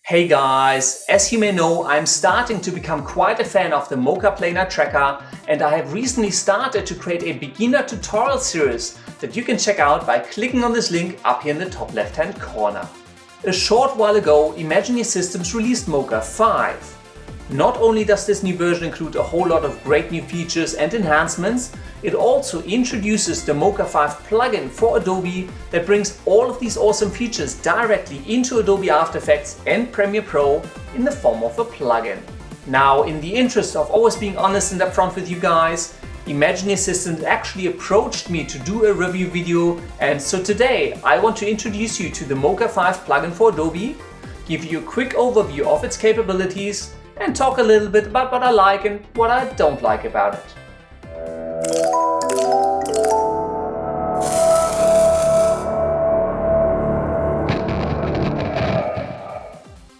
Hey guys, as you may know, I'm starting to become quite a fan of the Mocha Planar Tracker, and I have recently started to create a beginner tutorial series that you can check out by clicking on this link up here in the top left hand corner. A short while ago, Imagineer Systems released Mocha 5. Not only does this new version include a whole lot of great new features and enhancements, it also introduces the Mocha 5 plugin for Adobe that brings all of these awesome features directly into Adobe After Effects and Premiere Pro in the form of a plugin. Now, in the interest of always being honest and upfront with you guys, Imagineer Systems actually approached me to do a review video, and so today I want to introduce you to the Mocha 5 plugin for Adobe, give you a quick overview of its capabilities, and talk a little bit about what I like and what I don't like about it.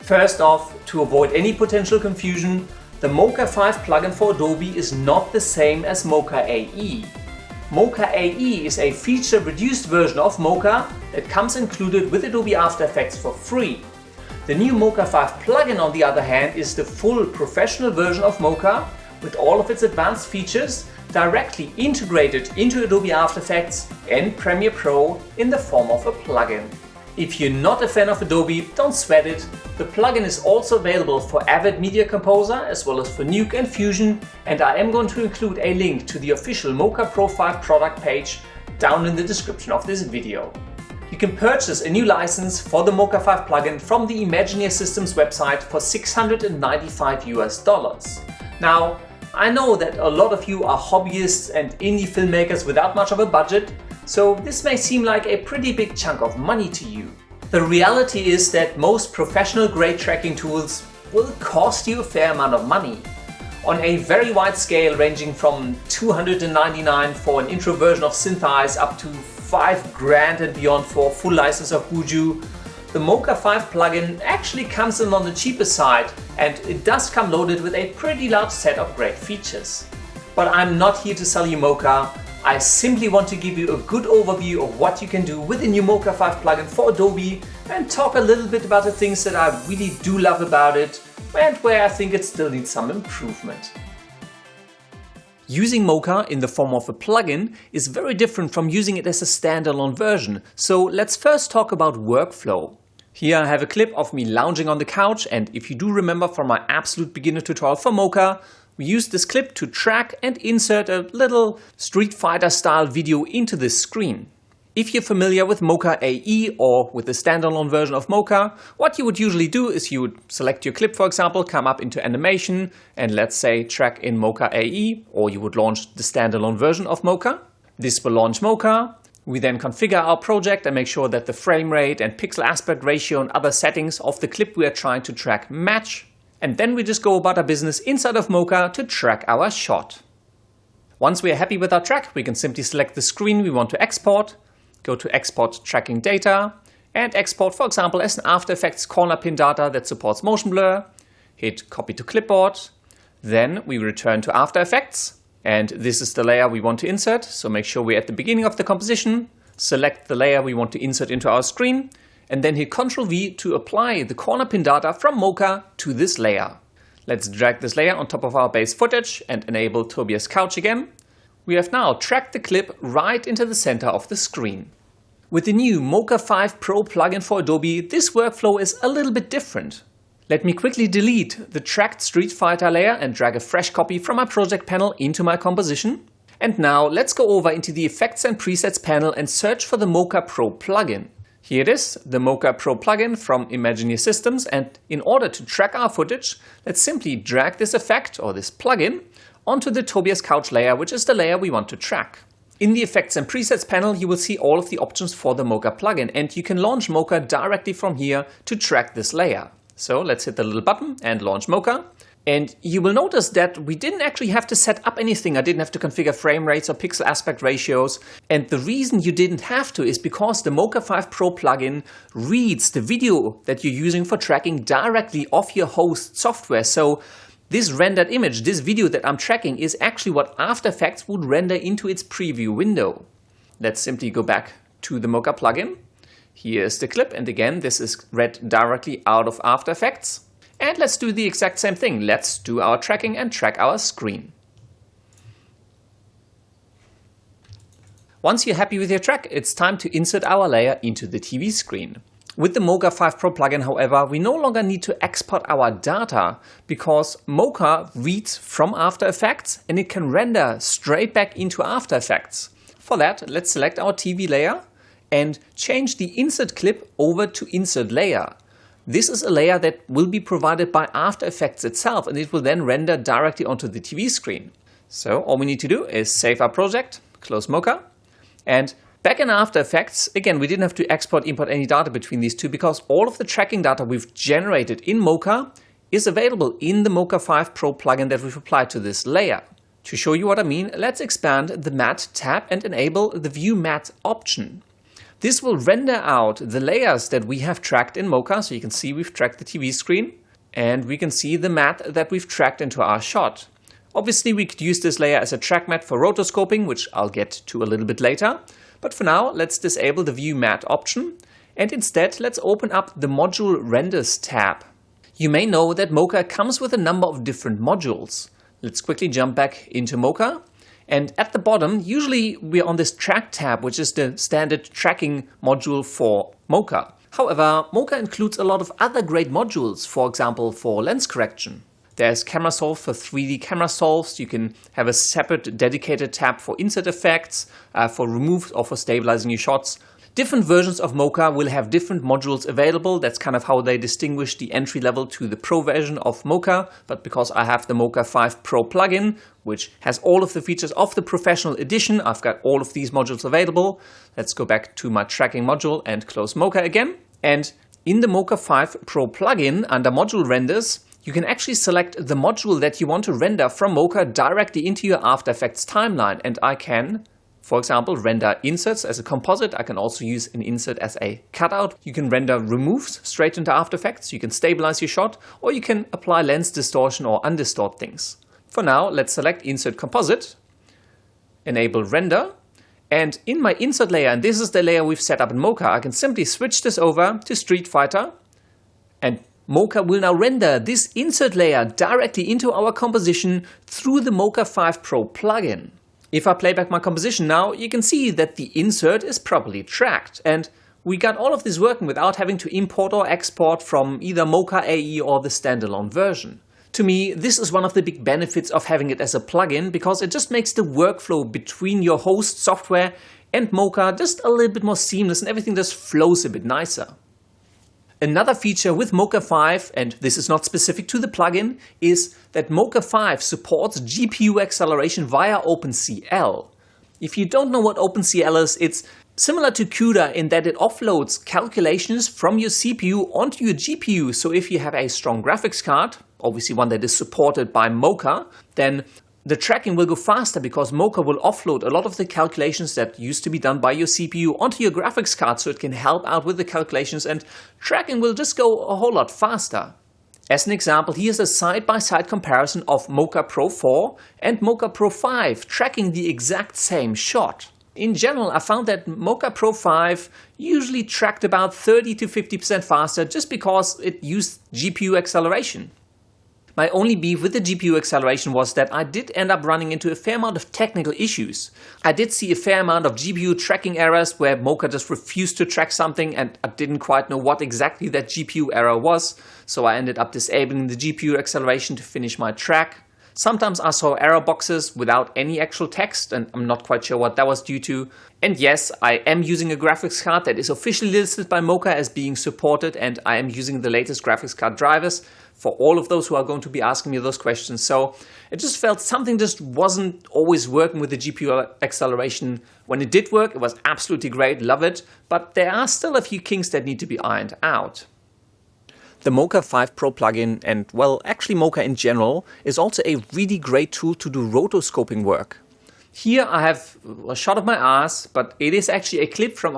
First off, to avoid any potential confusion, the Mocha 5 plugin for Adobe is not the same as Mocha AE. Mocha AE is a feature-reduced version of Mocha that comes included with Adobe After Effects for free. The new Mocha 5 plugin, on the other hand, is the full professional version of Mocha with all of its advanced features directly integrated into Adobe After Effects and Premiere Pro in the form of a plugin. If you're not a fan of Adobe, don't sweat it. The plugin is also available for Avid Media Composer as well as for Nuke and Fusion, and I am going to include a link to the official Mocha Pro 5 product page down in the description of this video. You can purchase a new license for the Mocha 5 plugin from the Imagineer Systems website for $695. Now, I know that a lot of you are hobbyists and indie filmmakers without much of a budget, so this may seem like a pretty big chunk of money to you. The reality is that most professional grade tracking tools will cost you a fair amount of money. On a very wide scale, ranging from $299 for an intro version of Synthesize up to $5,000 and beyond for a full license of Buju, the Mocha 5 plugin actually comes in on the cheaper side, and it does come loaded with a pretty large set of great features. But I'm not here to sell you Mocha. I simply want to give you a good overview of what you can do with the new Mocha 5 plugin for Adobe and talk a little bit about the things that I really do love about it and where I think it still needs some improvement. Using Mocha in the form of a plugin is very different from using it as a standalone version, so let's first talk about workflow. Here I have a clip of me lounging on the couch, and if you do remember from my absolute beginner tutorial for Mocha, we used this clip to track and insert a little Street Fighter style video into this screen. If you're familiar with Mocha AE or with the standalone version of Mocha, what you would usually do is you would select your clip, for example, come up into animation and let's say track in Mocha AE, or you would launch the standalone version of Mocha. This will launch Mocha. We then configure our project and make sure that the frame rate and pixel aspect ratio and other settings of the clip we are trying to track match. And then we just go about our business inside of Mocha to track our shot. Once we are happy with our track, we can simply select the screen we want to export, go to Export Tracking Data, and export, for example, as an After Effects corner pin data that supports motion blur, hit Copy to Clipboard, then we return to After Effects, and this is the layer we want to insert, so make sure we're at the beginning of the composition, select the layer we want to insert into our screen, and then hit Ctrl V to apply the corner pin data from Mocha to this layer. Let's drag this layer on top of our base footage and enable Tobias couch again. We have now tracked the clip right into the center of the screen. With the new Mocha 5 Pro plugin for Adobe, this workflow is a little bit different. Let me quickly delete the tracked Street Fighter layer and drag a fresh copy from my project panel into my composition. And now let's go over into the Effects and Presets panel and search for the Mocha Pro plugin. Here it is, the Mocha Pro plugin from Imagineer Systems, and in order to track our footage, let's simply drag this effect or this plugin onto the Tobias couch layer, which is the layer we want to track. In the Effects and Presets panel, you will see all of the options for the Mocha plugin, and you can launch Mocha directly from here to track this layer. So let's hit the little button and launch Mocha. And you will notice that we didn't actually have to set up anything. I didn't have to configure frame rates or pixel aspect ratios. And the reason you didn't have to is because the Mocha 5 Pro plugin reads the video that you're using for tracking directly off your host software. So this rendered image, this video that I'm tracking, is actually what After Effects would render into its preview window. Let's simply go back to the Mocha plugin, Here's the clip, and again, this is read directly out of After Effects. And let's do the exact same thing. Let's do our tracking and track our screen. Once you're happy with your track, it's time to insert our layer into the TV screen. With the Mocha 5 Pro plugin, however, we no longer need to export our data because Mocha reads from After Effects and it can render straight back into After Effects. For that, let's select our TV layer and change the insert clip over to insert layer. This is a layer that will be provided by After Effects itself, and it will then render directly onto the TV screen. So all we need to do is save our project, close Mocha, and back in After Effects, again, we didn't have to import any data between these two because all of the tracking data we've generated in Mocha is available in the Mocha 5 Pro plugin that we've applied to this layer. To show you what I mean, let's expand the Matte tab and enable the View Matte option. This will render out the layers that we have tracked in Mocha, so you can see we've tracked the TV screen, and we can see the matte that we've tracked into our shot. Obviously, we could use this layer as a track matte for rotoscoping, which I'll get to a little bit later. But for now, let's disable the View Matte option, and instead let's open up the Module Renders tab. You may know that Mocha comes with a number of different modules. Let's quickly jump back into Mocha. And at the bottom, usually we're on this Track tab, which is the standard tracking module for Mocha. However, Mocha includes a lot of other great modules, for example, for lens correction. There's Camera Solve for 3D camera solves. You can have a separate dedicated tab for insert effects, for remove or for stabilizing your shots. Different versions of Mocha will have different modules available. That's kind of how they distinguish the entry level to the Pro version of Mocha. But because I have the Mocha 5 Pro plugin, which has all of the features of the Professional Edition, I've got all of these modules available. Let's go back to my tracking module and close Mocha again. And in the Mocha 5 Pro plugin, under Module Renders, you can actually select the module that you want to render from Mocha directly into your After Effects timeline. And I can, for example, render inserts as a composite. I can also use an insert as a cutout. You can render removes straight into After Effects. You can stabilize your shot, or you can apply lens distortion or undistort things. For now, let's select Insert Composite, enable Render, and in my insert layer, and this is the layer we've set up in Mocha, I can simply switch this over to Street Fighter, and Mocha will now render this insert layer directly into our composition through the Mocha 5 Pro plugin. If I play back my composition now, you can see that the insert is properly tracked, and we got all of this working without having to import or export from either Mocha AE or the standalone version. To me, this is one of the big benefits of having it as a plugin, because it just makes the workflow between your host software and Mocha just a little bit more seamless, and everything just flows a bit nicer. Another feature with Mocha 5, and this is not specific to the plugin, is that Mocha 5 supports GPU acceleration via OpenCL. If you don't know what OpenCL is, it's similar to CUDA in that it offloads calculations from your CPU onto your GPU. So if you have a strong graphics card, obviously one that is supported by Mocha, then the tracking will go faster because Mocha will offload a lot of the calculations that used to be done by your CPU onto your graphics card, so it can help out with the calculations, and tracking will just go a whole lot faster. As an example, here's a side-by-side comparison of Mocha Pro 4 and Mocha Pro 5 tracking the exact same shot. In general, I found that Mocha Pro 5 usually tracked about 30 to 50% faster just because it used GPU acceleration. My only beef with the GPU acceleration was that I did end up running into a fair amount of technical issues. I did see a fair amount of GPU tracking errors where Mocha just refused to track something, and I didn't quite know what exactly that GPU error was, so I ended up disabling the GPU acceleration to finish my track. Sometimes I saw error boxes without any actual text, and I'm not quite sure what that was due to. And yes, I am using a graphics card that is officially listed by Mocha as being supported, and I am using the latest graphics card drivers for all of those who are going to be asking me those questions. So it just felt something just wasn't always working with the GPU acceleration. When it did work, it was absolutely great, love it, but there are still a few kinks that need to be ironed out. The Mocha 5 Pro plugin, and well, actually Mocha in general, is also a really great tool to do rotoscoping work. Here I have a shot of my ass, but it is actually a clip from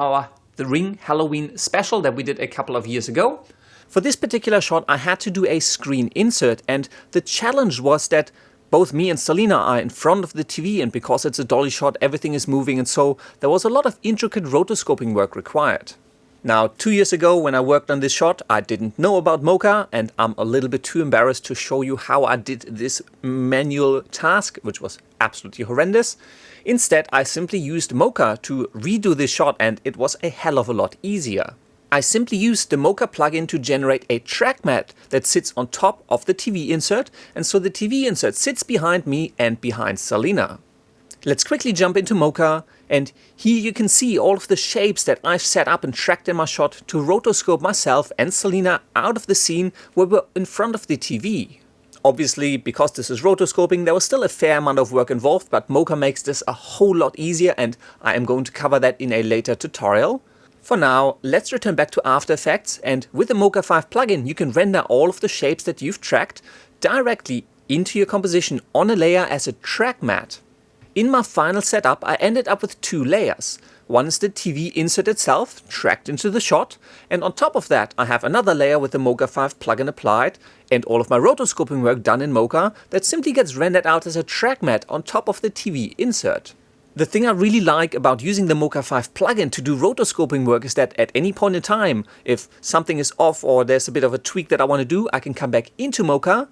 The Ring Halloween special that we did a couple of years ago. For this particular shot, I had to do a screen insert, and the challenge was that both me and Selina are in front of the TV, and because it's a dolly shot, everything is moving, and so there was a lot of intricate rotoscoping work required. Now, 2 years ago when I worked on this shot, I didn't know about mocha, and I'm a little bit too embarrassed to show you how I did this manual task, which was absolutely horrendous. Instead, I simply used mocha to redo this shot, and it was a hell of a lot easier. I simply used the mocha plugin to generate a track mat that sits on top of the TV insert, and so the TV insert sits behind me and behind Selina. Let's quickly jump into mocha, and here you can see all of the shapes that I've set up and tracked in my shot to rotoscope myself and Selina out of the scene where we're in front of the TV. Obviously, because this is rotoscoping, there was still a fair amount of work involved, but mocha makes this a whole lot easier, and I am going to cover that in a later tutorial. For now, let's return back to After Effects, and with the Mocha 5 plugin you can render all of the shapes that you've tracked directly into your composition on a layer as a track mat. In my final setup, I ended up with 2 layers. One is the TV insert itself, tracked into the shot, and on top of that I have another layer with the Mocha 5 plugin applied, and all of my rotoscoping work done in Mocha that simply gets rendered out as a track mat on top of the TV insert. The thing I really like about using the Mocha 5 plugin to do rotoscoping work is that at any point in time, if something is off or there's a bit of a tweak that I want to do, I can come back into Mocha,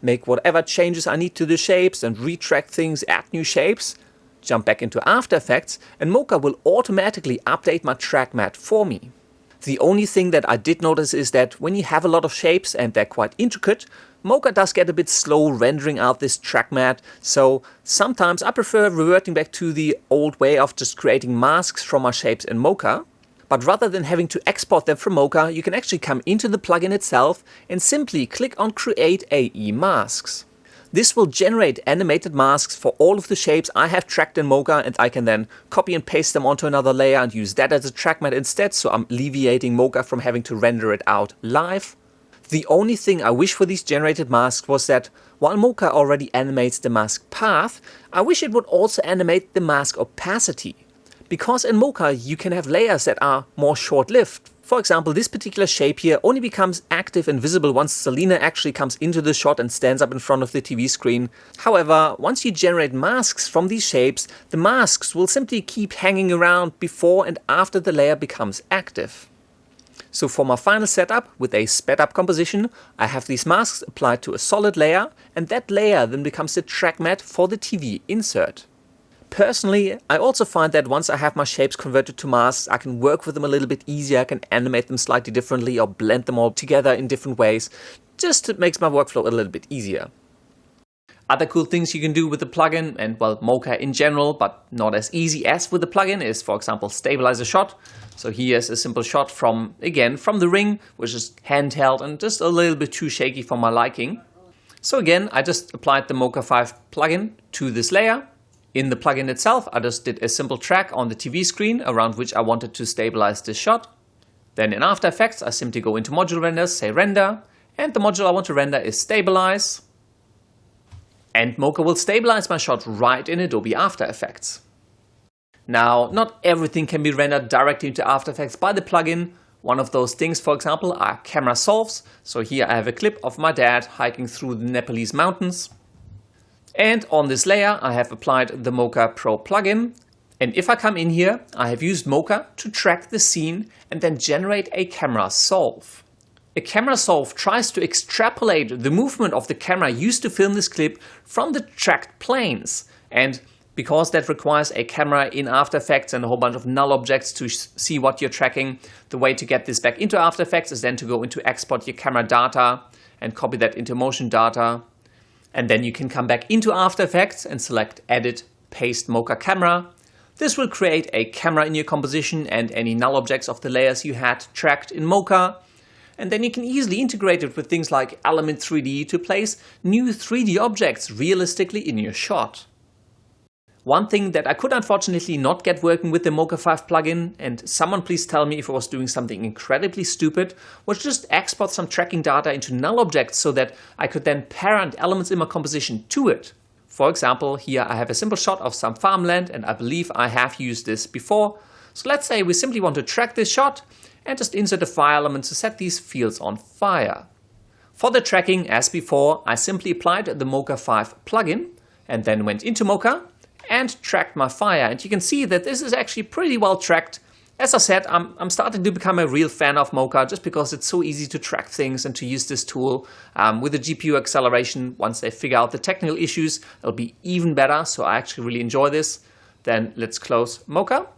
make whatever changes I need to the shapes and retract things, add new shapes, jump back into After Effects, and Mocha will automatically update my track mat for me. The only thing that I did notice is that when you have a lot of shapes and they're quite intricate, Mocha does get a bit slow rendering out this track mat, so sometimes I prefer reverting back to the old way of just creating masks from my shapes in Mocha. But rather than having to export them from Mocha, you can actually come into the plugin itself and simply click on Create AE Masks. This will generate animated masks for all of the shapes I have tracked in Mocha, and I can then copy and paste them onto another layer and use that as a track mat instead, so I'm alleviating Mocha from having to render it out live. The only thing I wish for these generated masks was that while Mocha already animates the mask path, I wish it would also animate the mask opacity. Because in Mocha you can have layers that are more short-lived. For example, this particular shape here only becomes active and visible once Selina actually comes into the shot and stands up in front of the TV screen. However, once you generate masks from these shapes, the masks will simply keep hanging around before and after the layer becomes active. So for my final setup with a sped up composition, I have these masks applied to a solid layer, and that layer then becomes the track mat for the TV insert. Personally, I also find that once I have my shapes converted to masks, I can work with them a little bit easier, I can animate them slightly differently or blend them all together in different ways. Just makes my workflow a little bit easier. Other cool things you can do with the plugin, and well, Mocha in general, but not as easy as with the plugin, is for example stabilize a shot. So here's a simple shot from the ring, which is handheld and just a little bit too shaky for my liking. So again, I just applied the Mocha 5 plugin to this layer. In the plugin itself, I just did a simple track on the TV screen around which I wanted to stabilize this shot. Then in After Effects, I simply go into module renders, say render, and the module I want to render is stabilize. And Mocha will stabilize my shot right in Adobe After Effects. Now, not everything can be rendered directly into After Effects by the plugin. One of those things, for example, are camera solves. So here I have a clip of my dad hiking through the Nepalese mountains. And on this layer, I have applied the Mocha Pro plugin. And if I come in here, I have used Mocha to track the scene and then generate a camera solve. A camera solve tries to extrapolate the movement of the camera used to film this clip from the tracked planes. And because that requires a camera in After Effects and a whole bunch of null objects to see what you're tracking, the way to get this back into After Effects is then to go into export your camera data and copy that into motion data. And then you can come back into After Effects and select Edit, Paste Mocha Camera. This will create a camera in your composition and any null objects of the layers you had tracked in Mocha. And then you can easily integrate it with things like Element 3D to place new 3D objects realistically in your shot. One thing that I could unfortunately not get working with the Mocha 5 plugin, and someone please tell me if I was doing something incredibly stupid, was just export some tracking data into null objects so that I could then parent elements in my composition to it. For example, here I have a simple shot of some farmland, and I believe I have used this before. So let's say we simply want to track this shot and just insert a fire element to set these fields on fire. For the tracking, as before, I simply applied the Mocha 5 plugin and then went into Mocha and tracked my fire, and you can see that this is actually pretty well tracked As I said, I'm starting to become a real fan of Mocha just because it's so easy to track things and to use this tool. With the GPU acceleration, once they figure out the technical issues, it'll be even better. So I actually really enjoy this. Then let's close Mocha.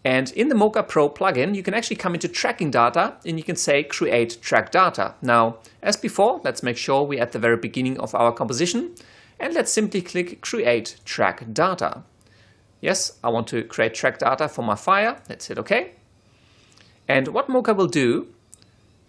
And in the Mocha Pro plugin, you can actually come into tracking data and you can say create track data. Now, as before, let's make sure we're at the very beginning of our composition. And let's simply click create track data. Yes, I want to create track data for my fire. Let's hit OK. And what Mocha will do,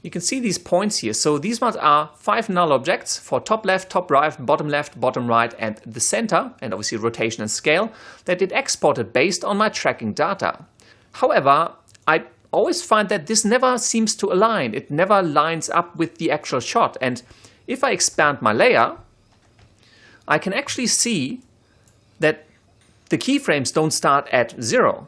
you can see these points here. So these ones are 5 null objects for top left, bottom right, bottom right, and the center, and obviously rotation and scale, that it exported based on my tracking data. However, I always find that this never seems to align. It never lines up with the actual shot. And if I expand my layer, I can actually see that the keyframes don't start at 0,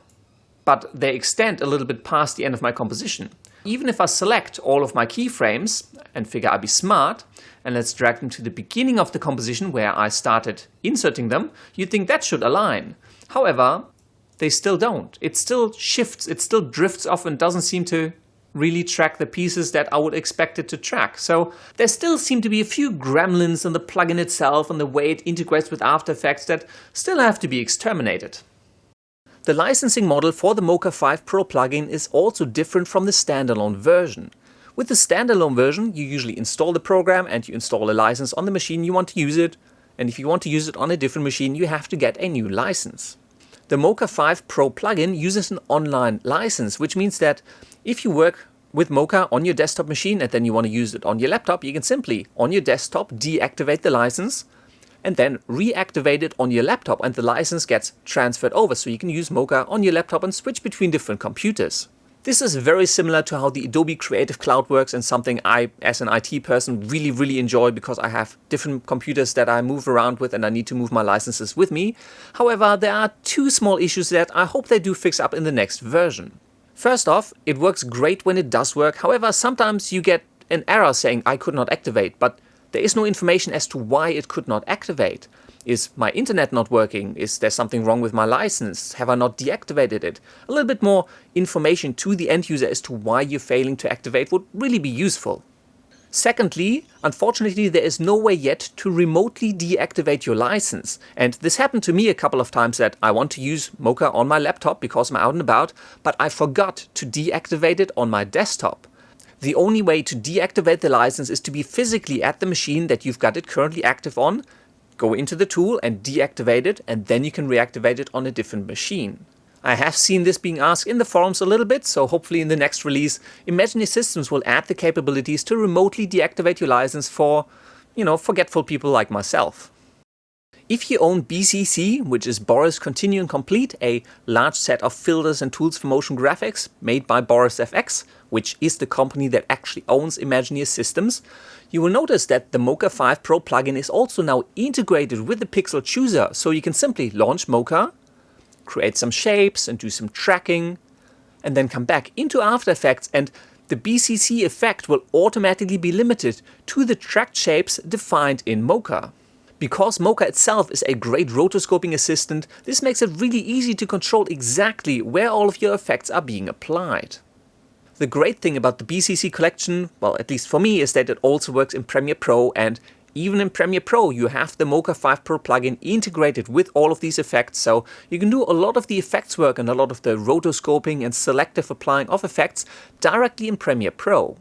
but they extend a little bit past the end of my composition. Even if I select all of my keyframes and figure I'll be smart, and let's drag them to the beginning of the composition where I started inserting them, you'd think that should align. However, they still don't. It still shifts, it still drifts off and doesn't seem to really track the pieces that I would expect it to track. So there still seem to be a few gremlins in the plugin itself and the way it integrates with After Effects that still have to be exterminated. The licensing model for the Mocha 5 Pro plugin is also different from the standalone version. With the standalone version, you usually install the program and you install a license on the machine you want to use it. And if you want to use it on a different machine, you have to get a new license. The Mocha 5 Pro plugin uses an online license, which means that if you work with Mocha on your desktop machine and then you want to use it on your laptop, you can simply, on your desktop, deactivate the license and then reactivate it on your laptop and the license gets transferred over. So you can use Mocha on your laptop and switch between different computers. This is very similar to how the Adobe Creative Cloud works and something I, as an IT person, really enjoy because I have different computers that I move around with and I need to move my licenses with me. However, there are 2 small issues that I hope they do fix up in the next version. First off, it works great when it does work. However, sometimes you get an error saying I could not activate, but there is no information as to why it could not activate. Is my internet not working? Is there something wrong with my license? Have I not deactivated it? A little bit more information to the end user as to why you're failing to activate would really be useful. Secondly, unfortunately, there is no way yet to remotely deactivate your license. And this happened to me a couple of times that I want to use Mocha on my laptop because I'm out and about, but I forgot to deactivate it on my desktop. The only way to deactivate the license is to be physically at the machine that you've got it currently active on, go into the tool and deactivate it, and then you can reactivate it on a different machine. I have seen this being asked in the forums a little bit, so hopefully in the next release, Imagineer Systems will add the capabilities to remotely deactivate your license for, forgetful people like myself. If you own BCC, which is Boris Continuum Complete, a large set of filters and tools for motion graphics made by Boris FX, which is the company that actually owns Imagineer Systems, you will notice that the Mocha 5 Pro plugin is also now integrated with the Pixel Chooser, so you can simply launch Mocha, create some shapes and do some tracking, and then come back into After Effects, and the BCC effect will automatically be limited to the tracked shapes defined in Mocha. Because Mocha itself is a great rotoscoping assistant, this makes it really easy to control exactly where all of your effects are being applied. The great thing about the BCC collection, well, at least for me, is that it also works in Premiere Pro, and even in Premiere Pro you have the Mocha 5 Pro plugin integrated with all of these effects, so you can do a lot of the effects work and a lot of the rotoscoping and selective applying of effects directly in Premiere Pro.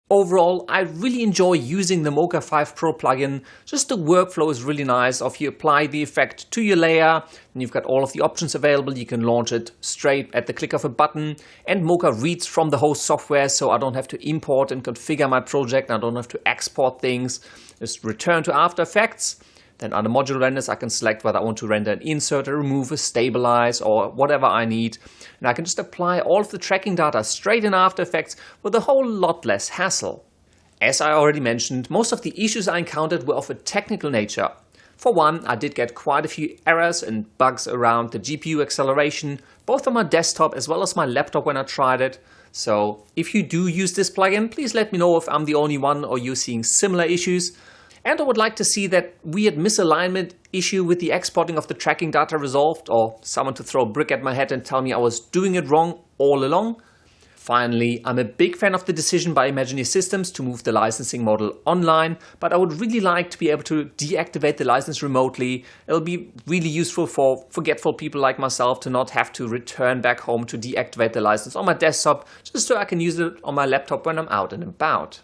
Overall, I really enjoy using the Mocha 5 Pro plugin. Just the workflow is really nice. If you apply the effect to your layer, and you've got all of the options available, you can launch it straight at the click of a button. And Mocha reads from the host software, so I don't have to import and configure my project. I don't have to export things. Just return to After Effects. Then under module renders, I can select whether I want to render an insert, a remove, a stabilize, or whatever I need. And I can just apply all of the tracking data straight in After Effects with a whole lot less hassle. As I already mentioned, most of the issues I encountered were of a technical nature. For one, I did get quite a few errors and bugs around the GPU acceleration, both on my desktop as well as my laptop when I tried it. So if you do use this plugin, please let me know if I'm the only one or you're seeing similar issues. And I would like to see that weird misalignment issue with the exporting of the tracking data resolved, or someone to throw a brick at my head and tell me I was doing it wrong all along. Finally, I'm a big fan of the decision by Imagineer Systems to move the licensing model online, but I would really like to be able to deactivate the license remotely. It'll be really useful for forgetful people like myself to not have to return back home to deactivate the license on my desktop, just so I can use it on my laptop when I'm out and about.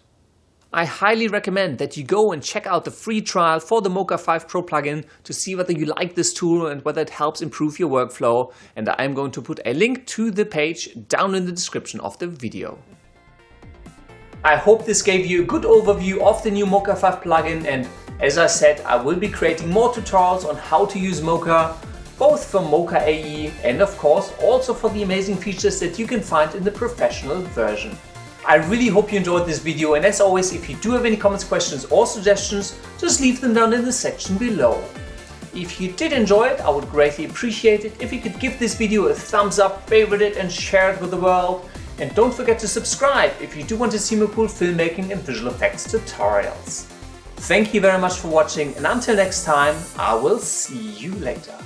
I highly recommend that you go and check out the free trial for the Mocha 5 Pro plugin to see whether you like this tool and whether it helps improve your workflow, and I'm going to put a link to the page down in the description of the video. I hope this gave you a good overview of the new Mocha 5 plugin, and as I said, I will be creating more tutorials on how to use Mocha, both for Mocha AE and of course also for the amazing features that you can find in the professional version. I really hope you enjoyed this video, and as always, if you do have any comments, questions or suggestions, just leave them down in the section below. If you did enjoy it, I would greatly appreciate it if you could give this video a thumbs up, favorite it and share it with the world. And don't forget to subscribe if you do want to see more cool filmmaking and visual effects tutorials. Thank you very much for watching, and until next time, I will see you later.